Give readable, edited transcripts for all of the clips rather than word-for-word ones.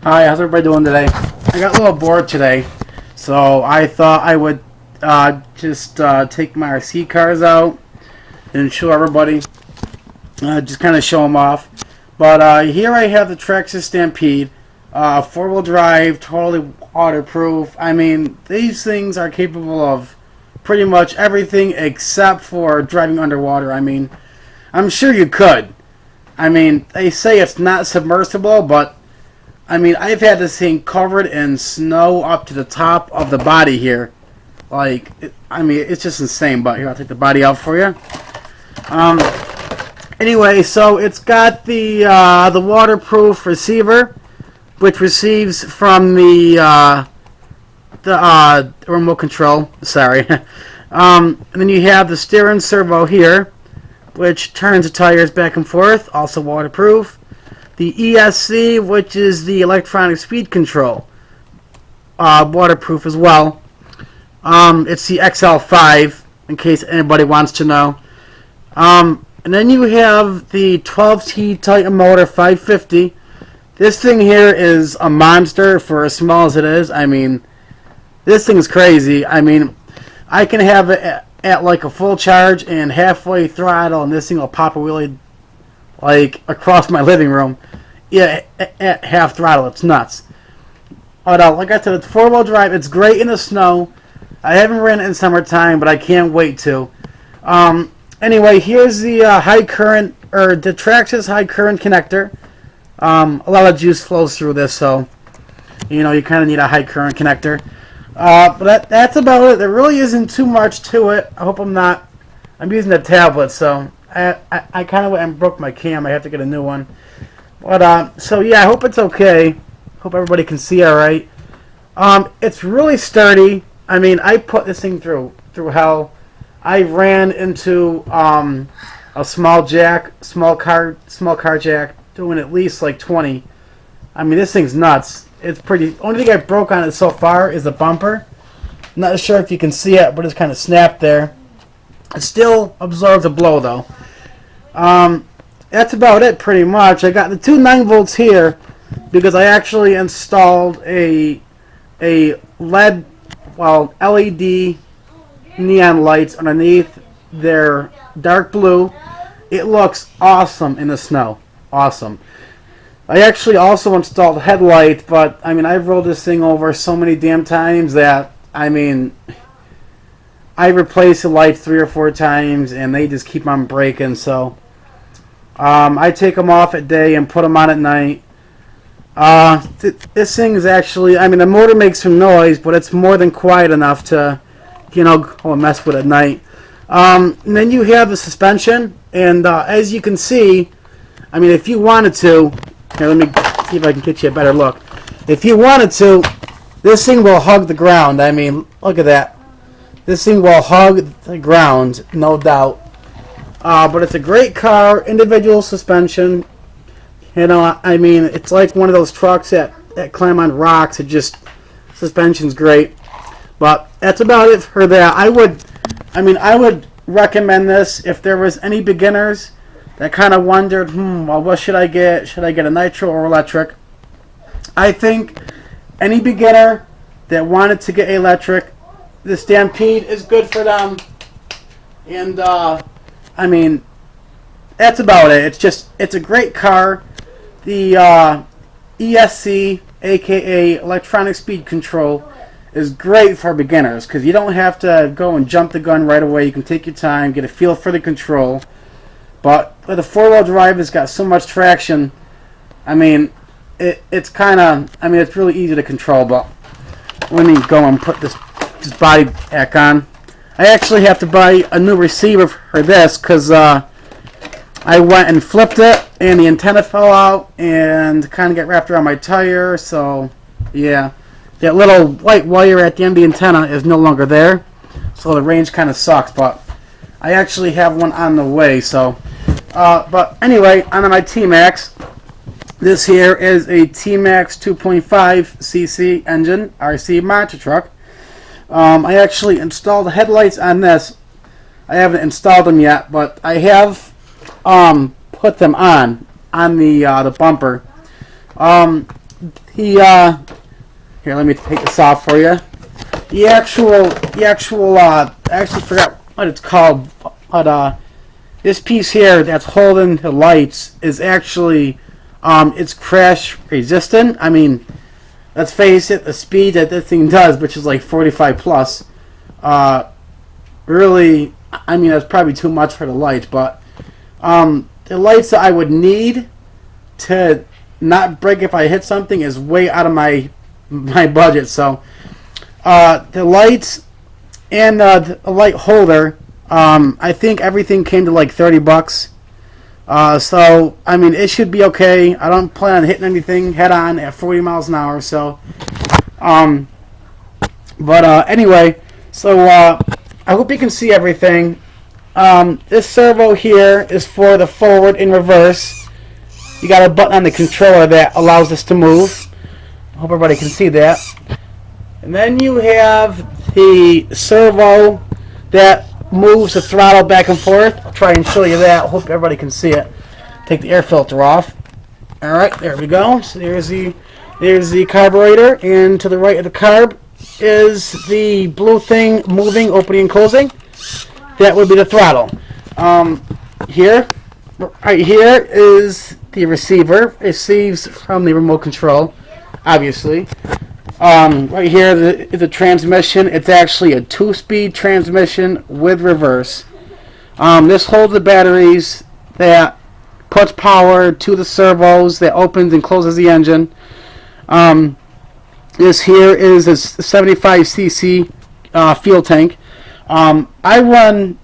Hi, how's everybody doing today? I got a little bored today, so I thought I would just take my RC cars out and show everybody, just kind of show them off. But here I have the Traxxas Stampede, four-wheel drive, totally waterproof. I mean, these things are capable of pretty much everything except for driving underwater. I mean, I'm sure you could. I mean, they say it's not submersible, but I mean, I've had this thing covered in snow up to the top of the body here. I mean, it's just insane. But here, I'll take the body out for you. Anyway, so it's got the waterproof receiver, which receives from the remote control. Sorry. And then you have the steering servo here, which turns the tires back and forth, also waterproof. The ESC, which is the electronic speed control, waterproof as well. It's the XL5, in case anybody wants to know. And then you have the 12T Titan Motor 550. This thing here is a monster for as small as it is. I mean, this thing's crazy. I mean, I can have it at like a full charge and halfway throttle, and this thing will pop a wheelie like across my living room. Yeah, at half throttle. It's nuts. But like I said, it's four-wheel drive. It's great in the snow. I haven't ran it in summertime, but I can't wait to. Anyway, here's the high current, or the Traxxas high current connector. A lot of juice flows through this, so you know you kind of need a high current connector. But that's about it. There really isn't too much to it. I hope I'm not. I'm using a tablet, so I kind of went and broke my cam. I have to get a new one. But so yeah, I hope it's okay. Hope everybody can see all right. It's really sturdy. I mean, I put this thing through hell. I ran into a small car jack, doing at least like 20. I mean, this thing's nuts. It's pretty. Only thing I broke on it so far is the bumper. Not sure if you can see it, but it's kind of snapped there. It still absorbs a blow though. That's about it pretty much. I got the two 9-volts here because I actually installed a LED neon lights underneath. They're dark blue. It looks awesome in the snow. Awesome. I actually also installed headlights, but I mean, I've rolled this thing over so many damn times that I mean, I replaced the lights 3 or 4 times and they just keep on breaking. So I take them off at day and put them on at night. This thing is actually, I mean, the motor makes some noise, but it's more than quiet enough to, you know, go and mess with at night. And then you have the suspension, and as you can see, I mean, if you wanted to, here, let me see if I can get you a better look. If you wanted to, this thing will hug the ground. I mean, look at that. This thing will hug the ground, no doubt. But it's a great car, individual suspension. You know, I mean, it's like one of those trucks that climb on rocks. It just, suspension's great. But that's about it for that. I would recommend this if there was any beginners that kind of wondered, well, what should I get? Should I get a nitro or electric? I think any beginner that wanted to get electric, the Stampede is good for them. And, I mean, that's about it. It's a great car. The ESC, aka electronic speed control, is great for beginners because you don't have to go and jump the gun right away. You can take your time, get a feel for the control. But with a four-wheel drive, it's got so much traction. I mean, it's kind of, I mean, it's really easy to control. But let me go and put this body back on. I actually have to buy a new receiver for this because I went and flipped it and the antenna fell out and kind of got wrapped around my tire. So yeah, that little white wire at the end of the antenna is no longer there, so the range kind of sucks. But I actually have one on the way. So but anyway, on my T-Max, this here is a T-Max 2.5 cc engine RC monster truck. I actually installed the headlights on this. I haven't installed them yet, but I have put them on the bumper. the here, let me take this off for you. The actual I actually forgot what it's called, but this piece here that's holding the lights is actually it's crash resistant. I mean, let's face it, the speed that this thing does, which is like 45 plus, really, I mean, that's probably too much for the lights, but the lights that I would need to not break if I hit something is way out of my budget. So the lights and the light holder, I think everything came to like $30. So I mean, it should be okay. I don't plan on hitting anything head on at 40 miles an hour. So, anyway, so I hope you can see everything. This servo here is for the forward and reverse. You got a button on the controller that allows this to move. I hope everybody can see that. And then you have the servo that moves the throttle back and forth. I'll try and show you that. Hope everybody can see it. Take the air filter off. Alright, there we go. So there's the carburetor, and to the right of the carb is the blue thing moving, opening and closing. That would be the throttle. Right here is the receiver. It receives from the remote control, obviously. Right here is the transmission. It's actually a 2-speed transmission with reverse. This holds the batteries that puts power to the servos that opens and closes the engine. This here is a 75cc fuel tank. I run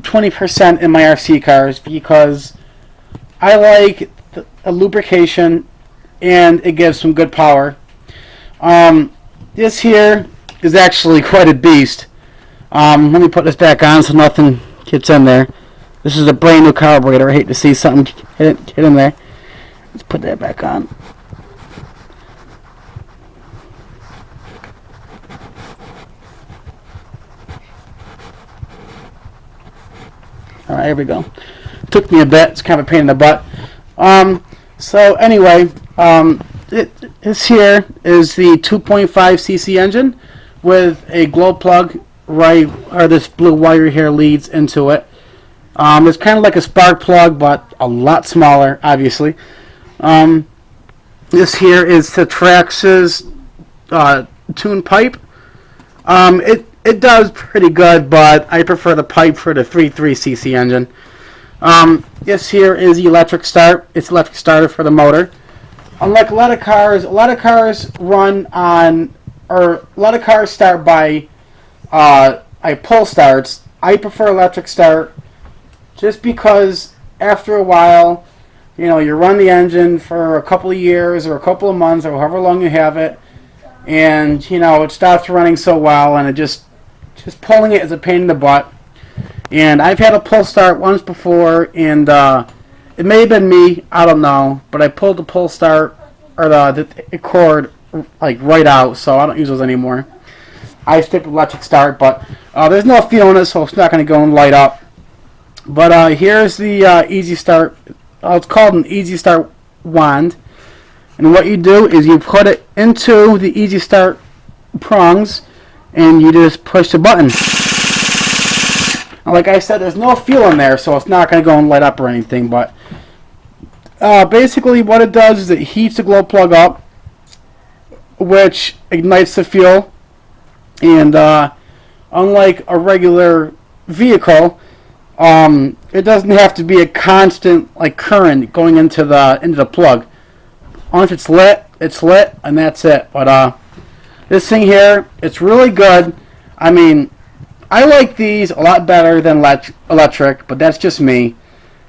20% in my RC cars because I like the lubrication and it gives some good power. This here is actually quite a beast. Let me put this back on so nothing gets in there. This is a brand new carburetor. I hate to see something get in there. Let's put that back on. Alright, here we go. Took me a bit. It's kind of a pain in the butt. So anyway, this here is the 2.5cc engine with a glow plug right, or this blue wire here leads into it. It's kind of like a spark plug, but a lot smaller, obviously. This here is the Traxxas tune pipe. It does pretty good, but I prefer the pipe for the 3.3cc engine. This here is the electric start. It's electric starter for the motor. Unlike a lot of cars run on, or a lot of cars start by pull starts. I prefer electric start just because after a while, you know, you run the engine for a couple of years or a couple of months or however long you have it, and you know it stops running so well, and it just pulling it is a pain in the butt. And I've had a pull start once before, and it may have been me, I don't know, but I pulled the pull start or the cord like right out, so I don't use those anymore. I stick with electric start, but there's no feel in it, so it's not going to go and light up. But here's the Easy Start. It's called an Easy Start wand, and what you do is you put it into the Easy Start prongs, and you just push the button. Like I said, there's no fuel in there, so it's not going to go and light up or anything, but basically what it does is it heats the glow plug up, which ignites the fuel, and unlike a regular vehicle, it doesn't have to be a constant like current going into the plug. Once it's lit, and that's it. But this thing here, it's really good. I mean, I like these a lot better than electric, but that's just me.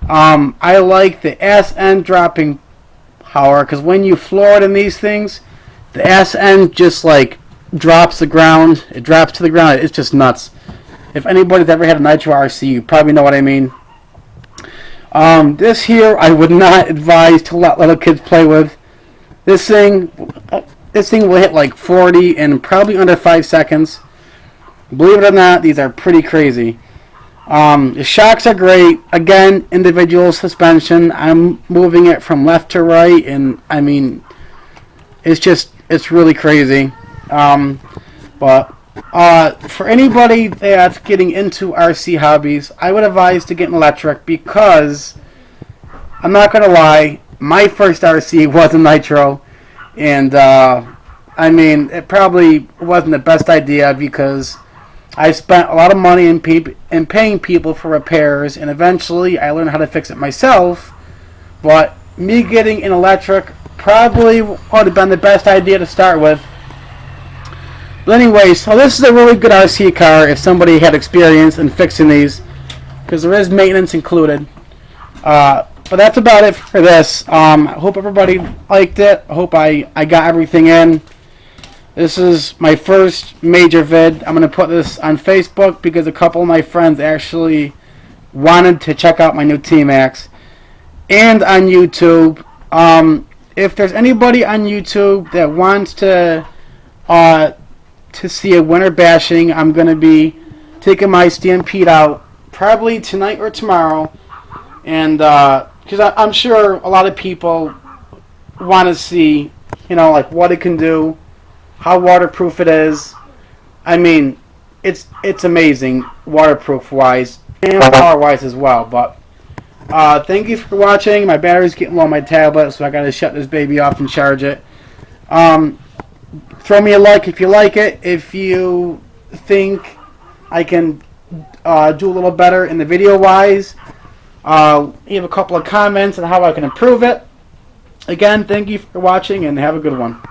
I like the ass end dropping power, because when you floor it in these things, the ass end just like drops the ground. It drops to the ground. It's just nuts. If anybody's ever had a Nitro RC, you probably know what I mean. This here, I would not advise to let little kids play with. This thing will hit like 40 in probably under 5 seconds. Believe it or not, these are pretty crazy. The shocks are great. Again, individual suspension. I'm moving it from left to right, and I mean, it's really crazy. But for anybody that's getting into RC hobbies, I would advise to get an electric because I'm not gonna lie, my first RC was a nitro, and I mean it probably wasn't the best idea because I spent a lot of money in paying people for repairs, and eventually I learned how to fix it myself. But me getting an electric probably would have been the best idea to start with. But anyway, so this is a really good RC car if somebody had experience in fixing these, because there is maintenance included. But that's about it for this. I hope everybody liked it. I hope I got everything in. This is my first major vid. I'm going to put this on Facebook because a couple of my friends actually wanted to check out my new T-Max. And on YouTube. If there's anybody on YouTube that wants to see a winter bashing, I'm going to be taking my Stampede out probably tonight or tomorrow. And because I'm sure a lot of people want to see, like what it can do, how waterproof it is. I mean, it's amazing waterproof wise and power wise as well. But thank you for watching. My battery's getting low on my tablet, so I gotta shut this baby off and charge it. Throw me a like if you like it. If you think I can do a little better in the video wise, leave a couple of comments on how I can improve it. Again, thank you for watching and have a good one.